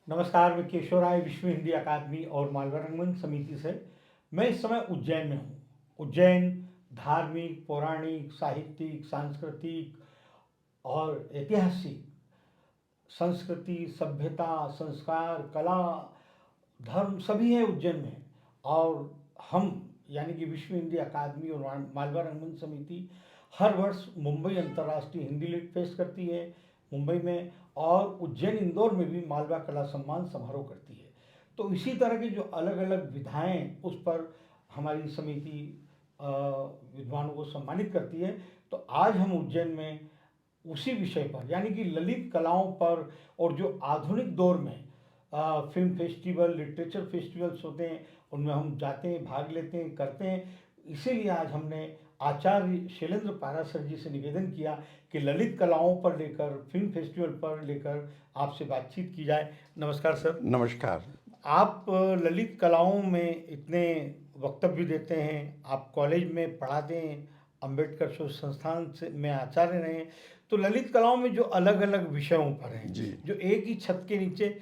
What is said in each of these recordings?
नमस्कार, मैं केशव राय विश्व हिंदी अकादमी और मालवा रंगमंच समिति से। मैं इस समय उज्जैन में हूँ। उज्जैन धार्मिक, पौराणिक, साहित्यिक, सांस्कृतिक और ऐतिहासिक संस्कृति, सभ्यता, संस्कार, कला, धर्म सभी है उज्जैन में। और हम यानी कि विश्व हिंदी अकादमी और मालवा रंगमंच समिति हर वर्ष मुंबई अंतर्राष्ट्रीय हिंदी लिट फेस्ट करती है मुंबई में, और उज्जैन इंदौर में भी मालवा कला सम्मान समारोह करती है। तो इसी तरह की जो अलग अलग विधाएं उस पर हमारी समिति विद्वानों को सम्मानित करती है। तो आज हम उज्जैन में उसी विषय पर यानी कि ललित कलाओं पर, और जो आधुनिक दौर में फिल्म फेस्टिवल, लिटरेचर फेस्टिवल्स होते हैं, उनमें हम जाते हैं, भाग लेते हैं, करते हैं। इसीलिए आज हमने आचार्य शैलेंद्र पाराशर जी से निवेदन किया कि ललित कलाओं पर लेकर, फिल्म फेस्टिवल पर लेकर आपसे बातचीत की जाए। नमस्कार सर। नमस्कार। आप ललित कलाओं में इतने वक्तव्य देते हैं, आप कॉलेज में पढ़ाते हैं, अम्बेडकर शोध संस्थान से में आचार्य रहे हैं। तो ललित कलाओं में जो अलग अलग विषयों पर हैं, जी। जो एक ही छत के नीचे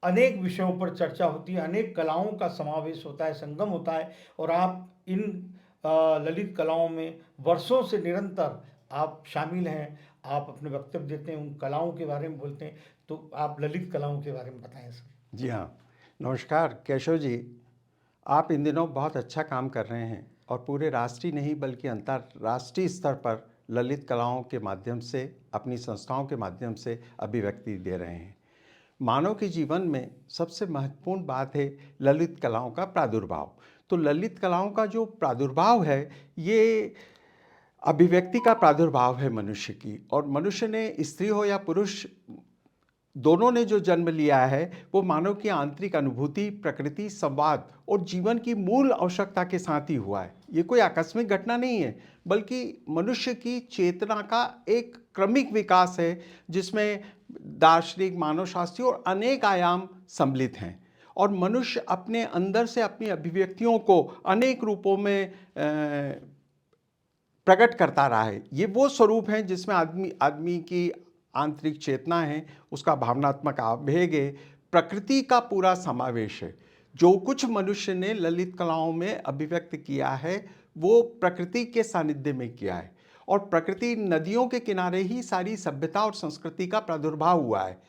अनेक विषयों पर चर्चा होती है, अनेक कलाओं का समावेश होता है, संगम होता है, और आप इन ललित कलाओं में वर्षों से निरंतर आप शामिल हैं, आप अपने वक्तव्य देते हैं, उन कलाओं के बारे में बोलते हैं। तो आप ललित कलाओं के बारे में बताएं सर। जी हाँ, नमस्कार केशव जी। आप इन दिनों बहुत अच्छा काम कर रहे हैं और पूरे राष्ट्रीय नहीं बल्कि अंतर्राष्ट्रीय स्तर पर ललित कलाओं के माध्यम से, अपनी संस्थाओं के माध्यम से अभिव्यक्ति दे रहे हैं। मानव के जीवन में सबसे महत्वपूर्ण बात है ललित कलाओं का प्रादुर्भाव। तो ललित कलाओं का जो प्रादुर्भाव है, ये अभिव्यक्ति का प्रादुर्भाव है मनुष्य की। और मनुष्य ने, स्त्री हो या पुरुष, दोनों ने जो जन्म लिया है वो मानव की आंतरिक अनुभूति, प्रकृति, संवाद और जीवन की मूल आवश्यकता के साथ ही हुआ है। ये कोई आकस्मिक घटना नहीं है, बल्कि मनुष्य की चेतना का एक क्रमिक विकास है, जिसमें दार्शनिक, मानवशास्त्री और अनेक आयाम सम्मिलित हैं। और मनुष्य अपने अंदर से अपनी अभिव्यक्तियों को अनेक रूपों में प्रकट करता रहा है। ये वो स्वरूप हैं जिसमें आदमी की आंतरिक चेतना है, उसका भावनात्मक आवेग है, प्रकृति का पूरा समावेश है। जो कुछ मनुष्य ने ललित कलाओं में अभिव्यक्त किया है वो प्रकृति के सानिध्य में किया है। और प्रकृति, नदियों के किनारे ही सारी सभ्यता और संस्कृति का प्रादुर्भाव हुआ है।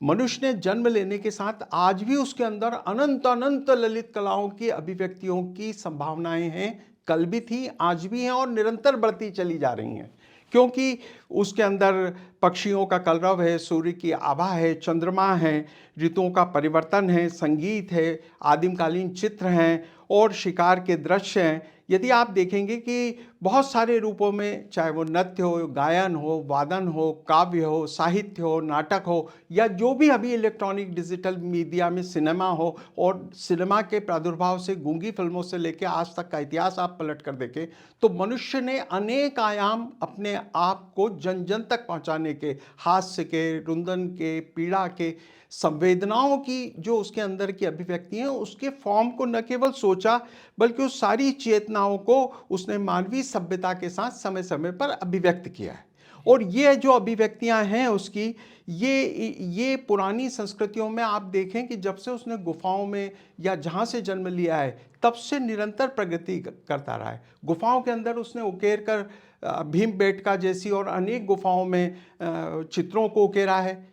मनुष्य ने जन्म लेने के साथ आज भी उसके अंदर अनंत अनंत ललित कलाओं की अभिव्यक्तियों की संभावनाएं हैं। कल भी थी, आज भी हैं और निरंतर बढ़ती चली जा रही हैं, क्योंकि उसके अंदर पक्षियों का कलरव है, सूर्य की आभा है, चंद्रमा है, ऋतुओं का परिवर्तन है, संगीत है, आदिमकालीन चित्र हैं और शिकार के दृश्य हैं। यदि आप देखेंगे कि बहुत सारे रूपों में, चाहे वो नृत्य हो, गायन हो, वादन हो, काव्य हो, साहित्य हो, नाटक हो, या जो भी अभी इलेक्ट्रॉनिक डिजिटल मीडिया में सिनेमा हो, और सिनेमा के प्रादुर्भाव से गूंगी फिल्मों से लेकर आज तक का इतिहास आप पलट कर देखें तो मनुष्य ने अनेक आयाम अपने आप को जन जन तक पहुंचाने के, हास्य के, रुंदन के, पीड़ा के, संवेदनाओं की जो उसके अंदर की अभिव्यक्ति हैं, उसके फॉर्म को न केवल सोचा बल्कि उस सारी चेतनाओं को उसने मानवीय सभ्यता के साथ समय समय पर अभिव्यक्त किया है। और ये जो अभिव्यक्तियां हैं उसकी, ये पुरानी संस्कृतियों में आप देखें कि जब से उसने गुफाओं में या जहाँ से जन्म लिया है तब से निरंतर प्रगति करता रहा है। गुफाओं के अंदर उसने उकेर कर भीमबेटका जैसी और अनेक गुफाओं में चित्रों को उकेरा है,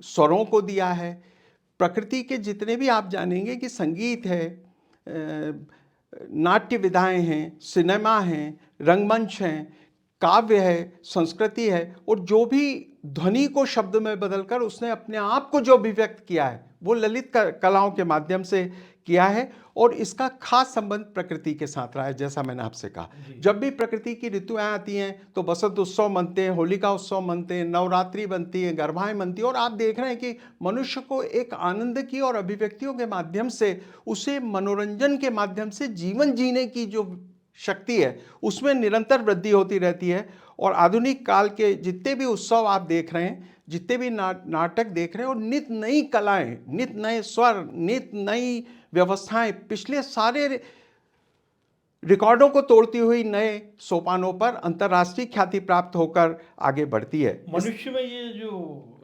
स्वरों को दिया है। प्रकृति के जितने भी आप जानेंगे कि संगीत है, नाट्य विधाएं हैं, सिनेमा हैं, रंगमंच हैं, काव्य है, संस्कृति है, और जो भी ध्वनि को शब्द में बदलकर उसने अपने आप को जो अभिव्यक्त किया है वो ललित कलाओं के माध्यम से किया है। और इसका खास संबंध प्रकृति के साथ रहा है। जैसा मैंने आपसे कहा, जब भी प्रकृति की ऋतुएं आती हैं तो बसंत उत्सव मनते हैं, होलिका उत्सव मनते हैं, नवरात्रि बनती है, गरबाएं मनती है, और आप देख रहे हैं कि मनुष्य को एक आनंद की और अभिव्यक्तियों के माध्यम से, उसे मनोरंजन के माध्यम से जीवन जीने की जो शक्ति है उसमें निरंतर वृद्धि होती रहती है। और आधुनिक काल के जितने भी उत्सव आप देख रहे हैं, जितने भी नाटक देख रहे हैं, और नित नई कलाएं, नित नए स्वर, नित नई व्यवस्थाएं पिछले सारे रिकॉर्डों को तोड़ती हुई नए सोपानों पर अंतर्राष्ट्रीय ख्याति प्राप्त होकर आगे बढ़ती है। मनुष्य में ये जो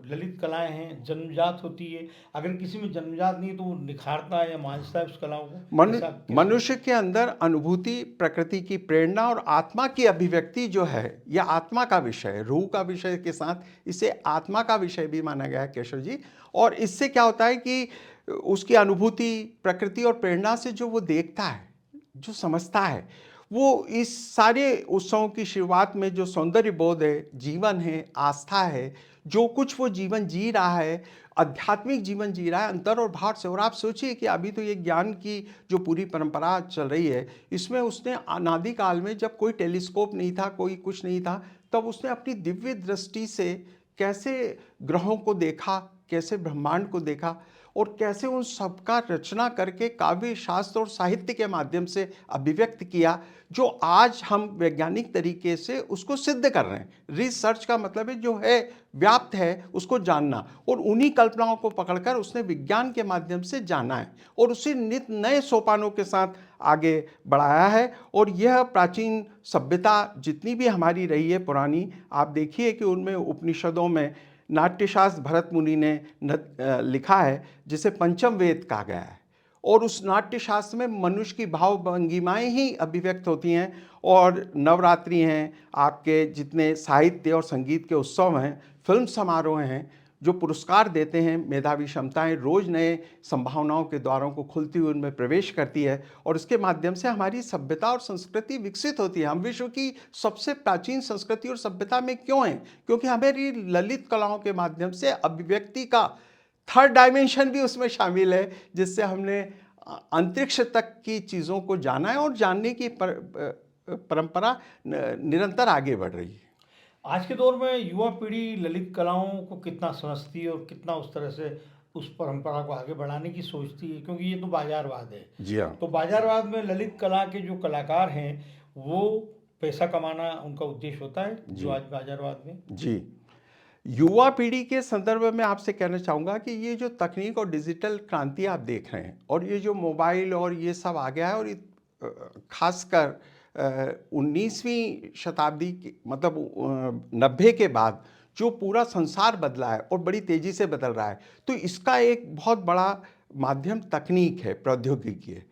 ललित कलाएं हैं जन्मजात होती है, अगर किसी में जन्मजात नहीं है तो वो निखारता है या मांझता है उस कलाओं को, ऐसा कैसे? मनुष्य के अंदर अनुभूति, प्रकृति की प्रेरणा और आत्मा की अभिव्यक्ति जो है, यह आत्मा का विषय है। रूह का विषय के साथ इसे आत्मा का विषय भी माना गया है केशव जी। और इससे क्या होता है कि उसकी अनुभूति, प्रकृति और प्रेरणा से जो वो देखता है, जो समझता है, वो इस सारे उत्सवों की शुरुआत में जो सौंदर्य बोध है, जीवन है, आस्था है, जो कुछ वो जीवन जी रहा है, आध्यात्मिक जीवन जी रहा है अंतर और बाहर से। और आप सोचिए कि अभी तो ये ज्ञान की जो पूरी परंपरा चल रही है, इसमें उसने अनादि काल में जब कोई टेलीस्कोप नहीं था, कोई कुछ नहीं था, तब उसने अपनी दिव्य दृष्टि से कैसे ग्रहों को देखा, कैसे ब्रह्मांड को देखा और कैसे उन सबका रचना करके काव्य, शास्त्र और साहित्य के माध्यम से अभिव्यक्त किया, जो आज हम वैज्ञानिक तरीके से उसको सिद्ध कर रहे हैं। रिसर्च का मतलब है जो है व्याप्त है उसको जानना, और उन्हीं कल्पनाओं को पकड़कर उसने विज्ञान के माध्यम से जाना है और उसे नित नए सोपानों के साथ आगे बढ़ाया है। और यह प्राचीन सभ्यता जितनी भी हमारी रही है पुरानी, आप देखिए कि उनमें उपनिषदों में नाट्यशास्त्र भरत मुनि ने लिखा है, जिसे पंचम वेद कहा गया है। और उस नाट्यशास्त्र में मनुष्य की भाव भंगिमाएँ ही अभिव्यक्त होती हैं। और नवरात्रि हैं, आपके जितने साहित्य और संगीत के उत्सव हैं, फिल्म समारोह हैं, जो पुरस्कार देते हैं, मेधावी क्षमताएं रोज नए संभावनाओं के द्वारों को खुलती हुई उनमें प्रवेश करती है और इसके माध्यम से हमारी सभ्यता और संस्कृति विकसित होती है। हम विश्व की सबसे प्राचीन संस्कृति और सभ्यता में क्यों हैं? क्योंकि हमारी ललित कलाओं के माध्यम से अभिव्यक्ति का थर्ड डायमेंशन भी उसमें शामिल है, जिससे हमने अंतरिक्ष तक की चीज़ों को जाना है और जानने की परंपरा निरंतर आगे बढ़ रही है। आज के दौर में युवा पीढ़ी ललित कलाओं को कितना समझती है और कितना उस तरह से उस परंपरा को आगे बढ़ाने की सोचती है, क्योंकि ये तो बाजारवाद है। जी हाँ। तो बाजारवाद में ललित कला के जो कलाकार हैं वो पैसा कमाना उनका उद्देश्य होता है, जो जी। आज बाजारवाद में। जी, युवा पीढ़ी के संदर्भ में आपसे कहना चाहूँगा कि ये जो तकनीक और डिजिटल क्रांति आप देख रहे हैं और ये जो मोबाइल और ये सब आ गया है, और खासकर 19वीं शताब्दी की मतलब 90 के बाद जो पूरा संसार बदला है और बड़ी तेज़ी से बदल रहा है, तो इसका एक बहुत बड़ा माध्यम तकनीक है, प्रौद्योगिकी है।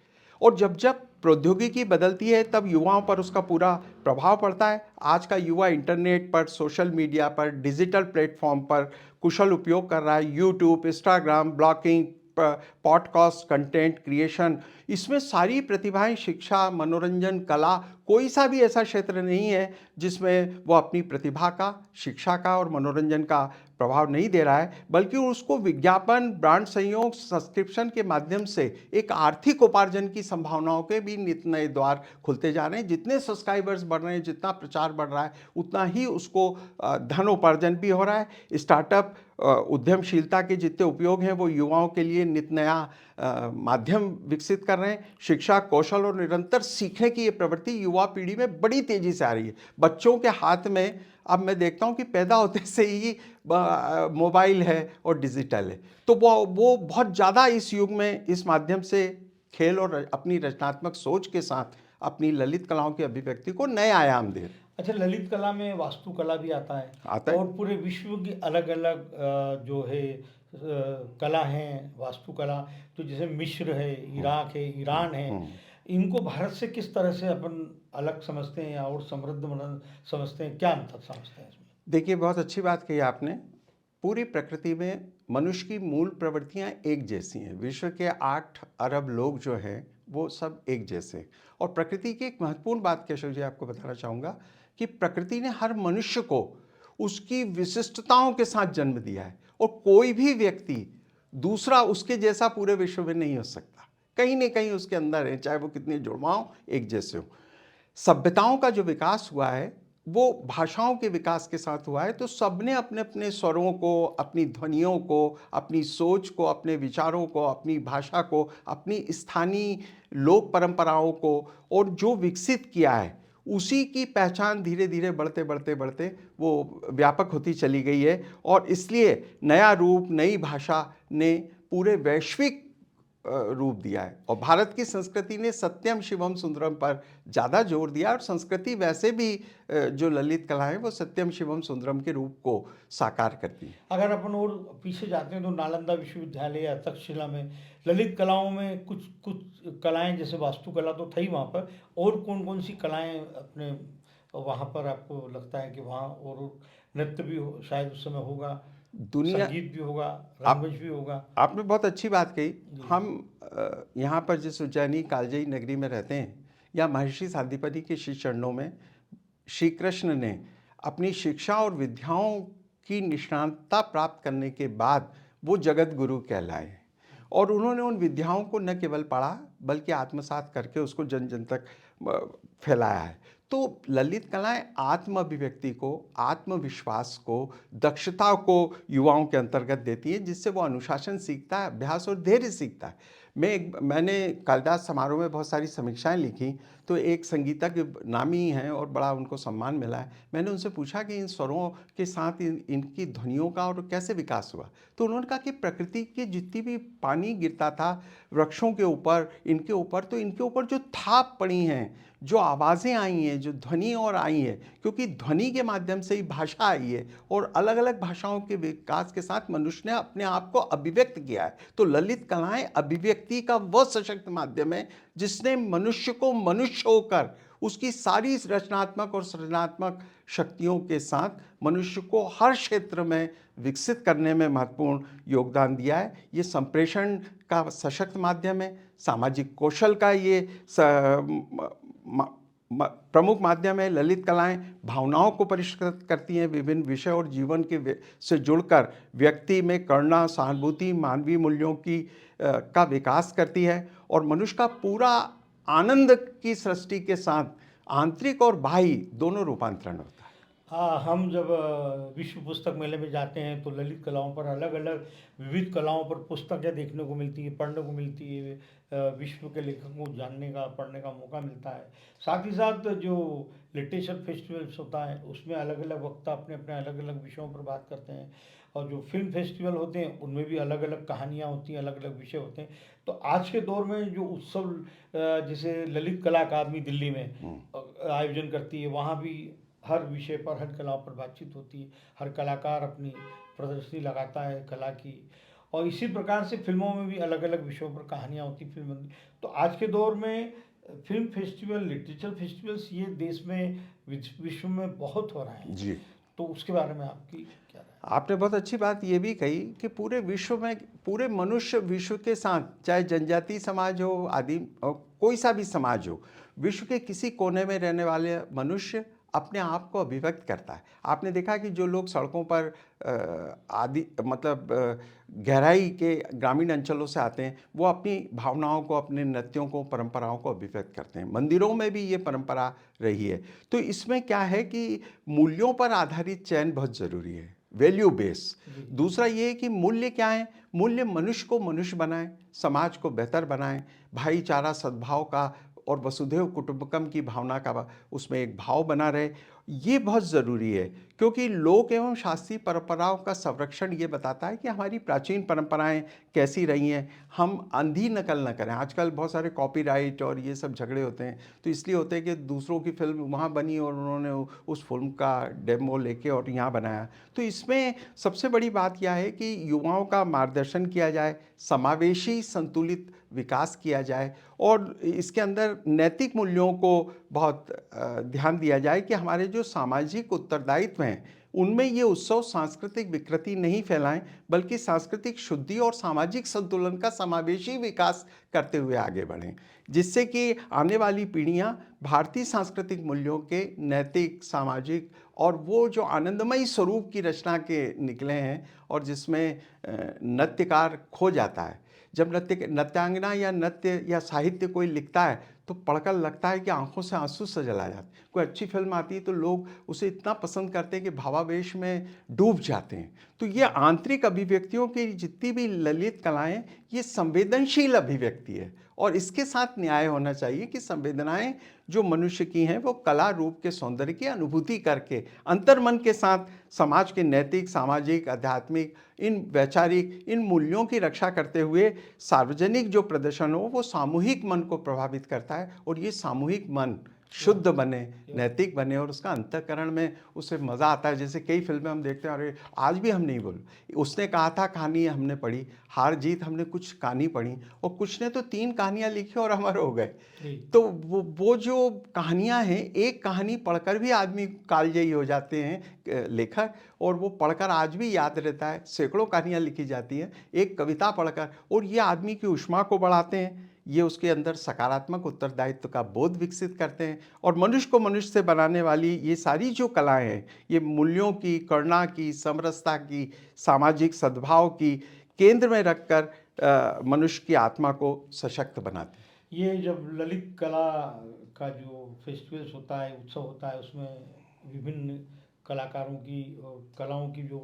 और जब जब प्रौद्योगिकी बदलती है तब युवाओं पर उसका पूरा प्रभाव पड़ता है। आज का युवा इंटरनेट पर, सोशल मीडिया पर, डिजिटल प्लेटफॉर्म पर कुशल उपयोग कर रहा है। YouTube, Instagram, blogging, podcast, content creation, इसमें सारी प्रतिभाएं, शिक्षा, मनोरंजन, कला, कोई सा भी ऐसा क्षेत्र नहीं है जिसमें वो अपनी प्रतिभा का, शिक्षा का और मनोरंजन का प्रभाव नहीं दे रहा है, बल्कि उसको विज्ञापन, ब्रांड सहयोग, सब्सक्रिप्शन के माध्यम से एक आर्थिक उपार्जन की संभावनाओं के भी नित नए द्वार खुलते जा रहे हैं। जितने सब्सक्राइबर्स बढ़ रहे हैं, जितना प्रचार बढ़ रहा है, उतना ही उसको धन उपार्जन भी हो रहा है। स्टार्टअप, उद्यमशीलता के जितने उपयोग हैं वो युवाओं के लिए नित नया माध्यम विकसित कर रहे हैं। शिक्षा, कौशल और निरंतर सीखने की ये प्रवृत्ति युवा पीढ़ी में बड़ी तेजी से आ रही है। बच्चों के हाथ में अब मैं देखता हूँ कि पैदा होते से ही मोबाइल है और डिजिटल है, तो वो बहुत ज़्यादा इस युग में इस माध्यम से खेल और अपनी रचनात्मक सोच के साथ अपनी ललित कलाओं की अभिव्यक्ति को नए आयाम दे। अच्छा, ललित कला में वास्तुकला भी आता है। आता है। और पूरे विश्व की अलग अलग जो है कला हैं, वास्तुकला, तो जैसे मिस्र है, इराक है, ईरान है, इनको भारत से किस तरह से अपन अलग समझते हैं और समृद्ध समझते हैं, क्या अंतर समझते हैं इसमें? देखिए, बहुत अच्छी बात कही आपने। पूरी प्रकृति में मनुष्य की मूल प्रवृत्तियां एक जैसी हैं। विश्व के 8 अरब लोग जो हैं वो सब एक जैसे। और प्रकृति की एक महत्वपूर्ण बात केशव जी आपको बताना चाहूँगा कि प्रकृति ने हर मनुष्य को उसकी विशिष्टताओं के साथ जन्म दिया है, और कोई भी व्यक्ति दूसरा उसके जैसा पूरे विश्व में नहीं हो सकता। कहीं ना कहीं उसके अंदर है, चाहे वो कितने जुड़वाओं एक जैसे हो। सभ्यताओं का जो विकास हुआ है वो भाषाओं के विकास के साथ हुआ है। तो सबने अपने अपने स्वरों को, अपनी ध्वनियों को, अपनी सोच को, अपने विचारों को, अपनी भाषा को, अपनी स्थानीय लोक परंपराओं को और जो विकसित किया है, उसी की पहचान धीरे धीरे बढ़ते बढ़ते बढ़ते वो व्यापक होती चली गई है। और इसलिए नया रूप, नई भाषा ने पूरे वैश्विक रूप दिया है। और भारत की संस्कृति ने सत्यम शिवम सुंदरम पर ज़्यादा जोर दिया, और संस्कृति वैसे भी जो ललित कला है वो सत्यम शिवम सुंदरम के रूप को साकार करती है। अगर अपन और पीछे जाते हैं तो नालंदा विश्वविद्यालय या तक्षशिला में ललित कलाओं में कुछ कुछ कलाएं, जैसे वास्तुकला तो थी वहाँ पर, और कौन कौन सी कलाएं अपने वहाँ पर आपको लगता है कि वहाँ और नृत्य भी शायद उस समय होगा, दुनिया संगीत भी होगा, आप रंगमंच भी होगा? आपने बहुत अच्छी बात कही। जी। हम यहाँ पर जिस उज्जैनी कालजयी नगरी में रहते हैं, या महर्षि सांदीपनि के श्री चरणों में श्री कृष्ण ने अपनी शिक्षा और विद्याओं की निष्णातता प्राप्त करने के बाद वो जगत गुरु कहलाए, और उन्होंने उन विद्याओं को न केवल पढ़ा बल्कि आत्मसात करके उसको जन जन तक फैलाया है। तो ललित कलाएं आत्म अभिव्यक्ति को, आत्मविश्वास को, दक्षता को युवाओं के अंतर्गत देती हैं, जिससे वो अनुशासन सीखता है, अभ्यास और धैर्य सीखता है। मैंने कालिदास समारोह में बहुत सारी समीक्षाएं लिखी, तो एक संगीतज्ञ नामी हैं और बड़ा उनको सम्मान मिला है। मैंने उनसे पूछा कि इन स्वरों के साथ इनकी ध्वनियों का और कैसे विकास हुआ, तो उन्होंने कहा कि प्रकृति के जितनी भी पानी गिरता था वृक्षों के ऊपर, इनके ऊपर, तो इनके ऊपर जो थाप पड़ी हैं, जो आवाज़ें आई हैं, जो ध्वनि और आई है, क्योंकि ध्वनि के माध्यम से ही भाषा आई है, और अलग अलग भाषाओं के विकास के साथ मनुष्य ने अपने आप को अभिव्यक्त किया है। तो ललित कलाएं अभिव्यक्ति का वह सशक्त माध्यम है जिसने मनुष्य को मनुष्य होकर उसकी सारी रचनात्मक और सृजनात्मक शक्तियों के साथ मनुष्य को हर क्षेत्र में विकसित करने में महत्वपूर्ण योगदान दिया है। ये संप्रेषण का सशक्त माध्यम है, सामाजिक कौशल का ये प्रमुख माध्यम है। ललित कलाएं भावनाओं को परिष्कृत करती हैं, विभिन्न विषय और जीवन के से जुड़कर व्यक्ति में करुणा, सहानुभूति, मानवीय मूल्यों की का विकास करती है, और मनुष्य का पूरा आनंद की सृष्टि के साथ आंतरिक और बाह्य दोनों रूपांतरण होता है। हाँ, हम जब विश्व पुस्तक मेले में जाते हैं तो ललित कलाओं पर अलग अलग विविध कलाओं पर पुस्तकें देखने को मिलती है, पढ़ने को मिलती है। विश्व के लेखकों को जानने का, पढ़ने का मौका मिलता है। साथ ही साथ जो लिटरेचर फेस्टिवल्स होता है उसमें अलग अलग वक्ता अपने अपने अलग अलग विषयों पर बात करते हैं, और जो फिल्म फेस्टिवल होते हैं उनमें भी अलग अलग कहानियाँ होती हैं, अलग अलग विषय होते हैं। तो आज के दौर में जो उत्सव जैसे ललित कला अकादमी दिल्ली में आयोजन करती है, वहाँ भी हर विषय पर, हर कला पर बातचीत होती है, हर कलाकार अपनी प्रदर्शनी लगाता है कला की, और इसी प्रकार से फिल्मों में भी अलग अलग विषयों पर कहानियाँ होती फिल्म। तो आज के दौर में फिल्म फेस्टिवल, लिटरेचर फेस्टिवल्स ये देश में, विश्व में बहुत हो रहा है जी, तो उसके बारे में आपकी क्या राय? आपने बहुत अच्छी बात ये भी कही कि पूरे विश्व में, पूरे मनुष्य विश्व के साथ, चाहे जनजाति समाज हो, आदिम, कोई सा भी समाज हो, विश्व के किसी कोने में रहने वाले मनुष्य अपने आप को अभिव्यक्त करता है। आपने देखा कि जो लोग सड़कों पर गहराई के ग्रामीण अंचलों से आते हैं, वो अपनी भावनाओं को, अपने नृत्यों को, परंपराओं को अभिव्यक्त करते हैं। मंदिरों में भी ये परंपरा रही है। तो इसमें क्या है कि मूल्यों पर आधारित चयन बहुत ज़रूरी है, वैल्यू बेस। दूसरा ये है कि मूल्य क्या है? मूल्य मनुष्य को मनुष्य बनाएं, समाज को बेहतर बनाएं, भाईचारा, सद्भाव का और वसुधैव कुटुंबकम की भावना का उसमें एक भाव बना रहे। ये बहुत ज़रूरी है, क्योंकि लोक एवं शास्त्रीय परंपराओं का संरक्षण ये बताता है कि हमारी प्राचीन परंपराएं कैसी रही हैं, हम अंधी नकल न करें। आजकल बहुत सारे कॉपीराइट और ये सब झगड़े होते हैं, तो इसलिए होते हैं कि दूसरों की फिल्म वहाँ बनी और उन्होंने उस फिल्म का डेमो लेके और यहाँ बनाया। तो इसमें सबसे बड़ी बात यह है कि युवाओं का मार्गदर्शन किया जाए, समावेशी संतुलित विकास किया जाए, और इसके अंदर नैतिक मूल्यों को बहुत ध्यान दिया जाए कि हमारे जो सामाजिक उत्तरदायित्व हैं उनमें ये उत्सव सांस्कृतिक विकृति नहीं फैलाएं, बल्कि सांस्कृतिक शुद्धि और सामाजिक संतुलन का समावेशी विकास करते हुए आगे बढ़ें, जिससे कि आने वाली पीढ़ियां भारतीय सांस्कृतिक मूल्यों के नैतिक, सामाजिक और वो जो आनंदमयी स्वरूप की रचना के निकले हैं, और जिसमें नृत्यकार खो जाता है। जब नृत्यांगना या नृत्य या साहित्य कोई लिखता है तो पढ़कर लगता है कि आंखों से आंसू सा चला जाता है। कोई अच्छी फिल्म आती है तो लोग उसे इतना पसंद करते हैं कि भावावेश में डूब जाते हैं। तो ये आंतरिक अभिव्यक्तियों की जितनी भी ललित कलाएं, ये संवेदनशील अभिव्यक्ति है, और इसके साथ न्याय होना चाहिए कि संवेदनाएं जो मनुष्य की हैं वो कला रूप के सौंदर्य की अनुभूति करके अंतर्मन के साथ समाज के नैतिक, सामाजिक, आध्यात्मिक, इन वैचारिक, इन मूल्यों की रक्षा करते हुए सार्वजनिक जो प्रदर्शन हो वो सामूहिक मन को प्रभावित करता है और ये सामूहिक मन शुद्ध बने, नैतिक बने और उसका अंतःकरण में उसे मज़ा आता है। जैसे कई फिल्में हम देखते हैं, अरे आज भी हम नहीं बोले, उसने कहा था कहानी हमने पढ़ी, हार जीत हमने कुछ कहानी पढ़ी और कुछ ने तो 3 कहानियाँ लिखी और अमर हो गए। जी। तो वो जो कहानियाँ हैं, एक कहानी पढ़कर भी आदमी कालजयी हो जाते हैं लेखक, और वो पढ़कर आज भी याद रहता है। सैकड़ों कहानियाँ लिखी जाती हैं एक कविता पढ़कर, और ये आदमी की ऊष्मा को बढ़ाते हैं, ये उसके अंदर सकारात्मक उत्तरदायित्व का बोध विकसित करते हैं। और मनुष्य को मनुष्य से बनाने वाली ये सारी जो कलाएं हैं, ये मूल्यों की, करुणा की, समरसता की, सामाजिक सद्भाव की केंद्र में रखकर मनुष्य की आत्मा को सशक्त बनाते हैं। ये जब ललित कला का जो फेस्टिवल्स होता है, उत्सव होता है, उसमें विभिन्न कलाकारों की कलाओं की जो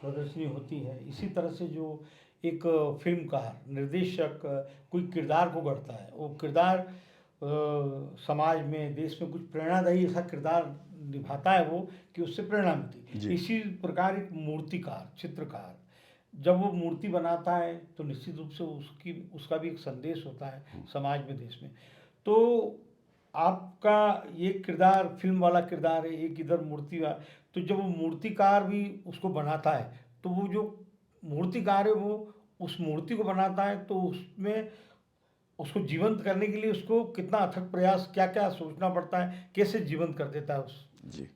प्रदर्शनी होती है, इसी तरह से जो एक फिल्मकार, निर्देशक कोई किरदार को गढ़ता है, वो किरदार समाज में, देश में कुछ प्रेरणादायी ऐसा किरदार निभाता है वो कि उससे प्रेरणा मिलती जी। है। इसी प्रकार एक मूर्तिकार, चित्रकार जब वो मूर्ति बनाता है तो निश्चित रूप से उसका भी एक संदेश होता है समाज में, देश में। तो आपका ये किरदार फिल्म वाला किरदार है, एक इधर मूर्ति तो जब वो मूर्तिकार भी उसको बनाता है, तो वो जो मूर्तिकार है वो उस मूर्ति को बनाता है, तो उसमें उसको जीवंत करने के लिए उसको कितना अथक प्रयास, क्या क्या सोचना पड़ता है, कैसे जीवंत कर देता है उस जी,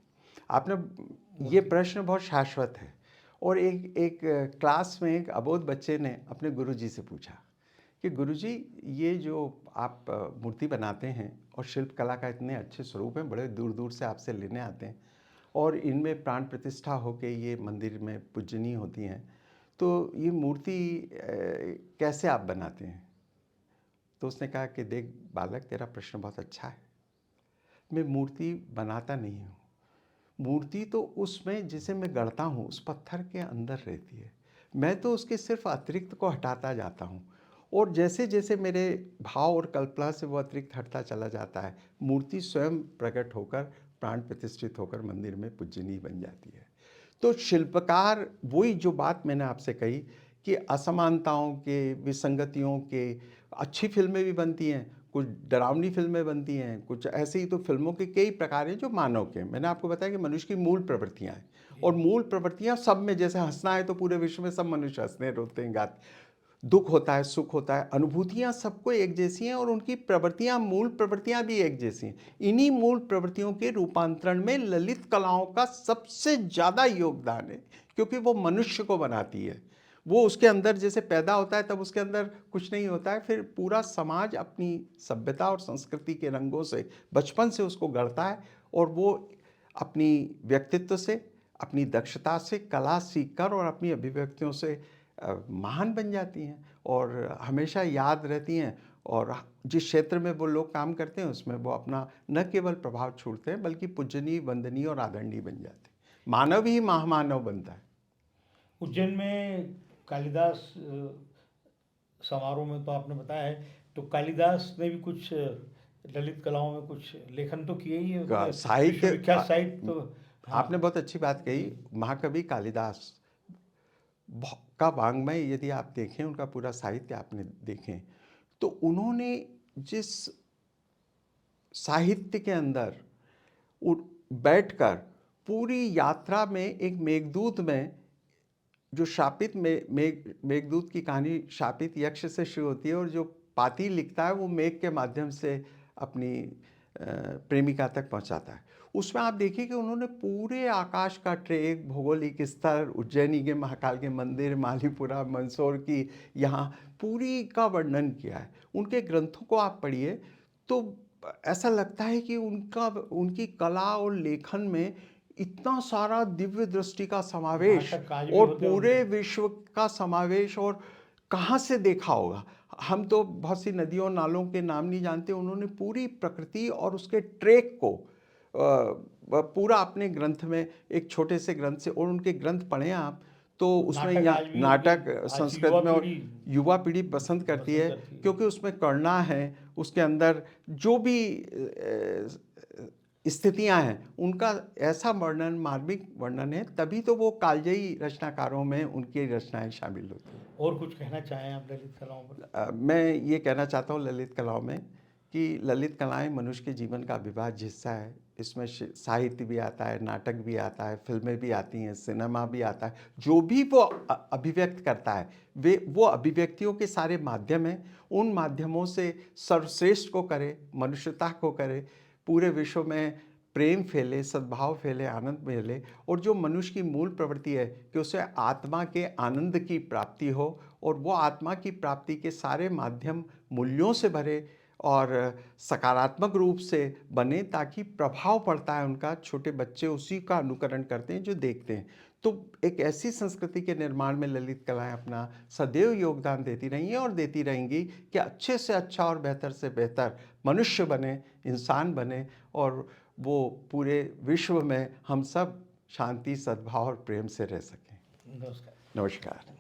आपने ये प्रश्न बहुत शाश्वत है। और एक क्लास में एक अबोध बच्चे ने अपने गुरुजी से पूछा कि गुरुजी, ये जो आप मूर्ति बनाते हैं और शिल्प कला का इतने अच्छे स्वरूप हैं, बड़े दूर दूर से आपसे लेने आते हैं और इनमें प्राण प्रतिष्ठा होके ये मंदिर में पूजनीय होती हैं, तो ये मूर्ति कैसे आप बनाते हैं? तो उसने कहा कि देख बालक, तेरा प्रश्न बहुत अच्छा है। मैं मूर्ति बनाता नहीं हूँ। मूर्ति तो उसमें जिसे मैं गढ़ता हूँ उस पत्थर के अंदर रहती है। मैं तो उसके सिर्फ अतिरिक्त को हटाता जाता हूँ, और जैसे जैसे मेरे भाव और कल्पना से वो अतिरिक्त हटता चला जाता है, मूर्ति स्वयं प्रकट होकर, प्राण प्रतिष्ठित होकर मंदिर में पूजनीय बन जाती है। तो शिल्पकार, वही जो बात मैंने आपसे कही कि असमानताओं के, विसंगतियों के, अच्छी फिल्में भी बनती हैं, कुछ डरावनी फिल्में बनती हैं, कुछ ऐसे ही तो फिल्मों के कई प्रकार हैं जो मानव के हैं। मैंने आपको बताया कि मनुष्य की मूल प्रवृत्तियाँ हैं, और मूल प्रवृत्तियाँ सब में, जैसे हंसना है तो पूरे विश्व में सब मनुष्य हंसते रोते हैं, गाते, दुख होता है, सुख होता है, अनुभूतियाँ सबको एक जैसी हैं और उनकी प्रवृत्तियाँ, मूल प्रवृत्तियाँ भी एक जैसी हैं। इन्हीं मूल प्रवृत्तियों के रूपांतरण में ललित कलाओं का सबसे ज़्यादा योगदान है, क्योंकि वो मनुष्य को बनाती है। वो उसके अंदर जैसे पैदा होता है तब उसके अंदर कुछ नहीं होता है, फिर पूरा समाज अपनी सभ्यता और संस्कृति के रंगों से बचपन से उसको गढ़ता है, और वो अपनी व्यक्तित्व से, अपनी दक्षता से, कला सीखकर और अपनी अभिव्यक्तियों से महान बन जाती हैं और हमेशा याद रहती हैं। और जिस क्षेत्र में वो लोग काम करते हैं उसमें वो अपना न केवल प्रभाव छोड़ते हैं बल्कि पूजनीय, वंदनीय और आदरणीय बन जाते हैं। मानव ही महामानव बनता है। उज्जैन में कालिदास समारोह में तो आपने बताया है, तो कालिदास ने भी कुछ ललित कलाओं में कुछ लेखन तो किए ही है, साहित्य विश्वविख्यात साहित्य तो। हाँ। आपने बहुत अच्छी बात कही। महाकवि कालिदास का वाङ्मय यदि आप देखें, उनका पूरा साहित्य आपने देखें, तो उन्होंने जिस साहित्य के अंदर बैठकर पूरी यात्रा में, एक मेघदूत में जो शापित मेघदूत की कहानी शापित यक्ष से शुरू होती है, और जो पाती लिखता है वो मेघ के माध्यम से अपनी प्रेमिका तक पहुंचाता है। उसमें आप देखिए कि उन्होंने पूरे आकाश का ट्रेक, भौगोलिक स्तर, उज्जैनी के महाकाल के मंदिर, मालीपुरा, मंदसौर की यहाँ पूरी का वर्णन किया है। उनके ग्रंथों को आप पढ़िए तो ऐसा लगता है कि उनकी कला और लेखन में इतना सारा दिव्य दृष्टि का समावेश और पूरे विश्व का समावेश, और कहाँ से देखा होगा। हम तो बहुत सी नदियों नालों के नाम नहीं जानते, उन्होंने पूरी प्रकृति और उसके ट्रेक को पूरा अपने ग्रंथ में, एक छोटे से ग्रंथ से, और उनके ग्रंथ पढ़ें आप तो उसमें नाटक या आज भी नाटक आज की संस्कृत युवा में और पीढ़ी युवा पीढ़ी पसंद करती है, क्योंकि उसमें करुणा है, उसके अंदर जो भी स्थितियां हैं उनका ऐसा वर्णन, मार्मिक वर्णन है, तभी तो वो कालजयी रचनाकारों में उनकी रचनाएं शामिल होती हैं। और कुछ कहना चाहें आप ललित कलाओं पर? मैं ये कहना चाहता हूँ ललित कलाओं में कि ललित कलाएं मनुष्य के जीवन का अविभाज्य हिस्सा है। इसमें साहित्य भी आता है, नाटक भी आता है, फिल्में भी आती हैं, सिनेमा भी आता है। जो भी वो अभिव्यक्त करता है, वो अभिव्यक्तियों के सारे माध्यम हैं। उन माध्यमों से सर्वश्रेष्ठ को करे, मनुष्यता को करे, पूरे विश्व में प्रेम फैले, सद्भाव फैले, आनंद फैले। और जो मनुष्य की मूल प्रवृत्ति है कि उसे आत्मा के आनंद की प्राप्ति हो, और वो आत्मा की प्राप्ति के सारे माध्यम मूल्यों से भरे और सकारात्मक रूप से बने, ताकि प्रभाव पड़ता है उनका, छोटे बच्चे उसी का अनुकरण करते हैं जो देखते हैं। तो एक ऐसी संस्कृति के निर्माण में ललित कलाएं अपना सदैव योगदान देती रही हैं और देती रहेंगी कि अच्छे से अच्छा और बेहतर से बेहतर मनुष्य बने, इंसान बने, और वो पूरे विश्व में हम सब शांति, सद्भाव और प्रेम से रह सकें। नमस्कार। नमस्कार।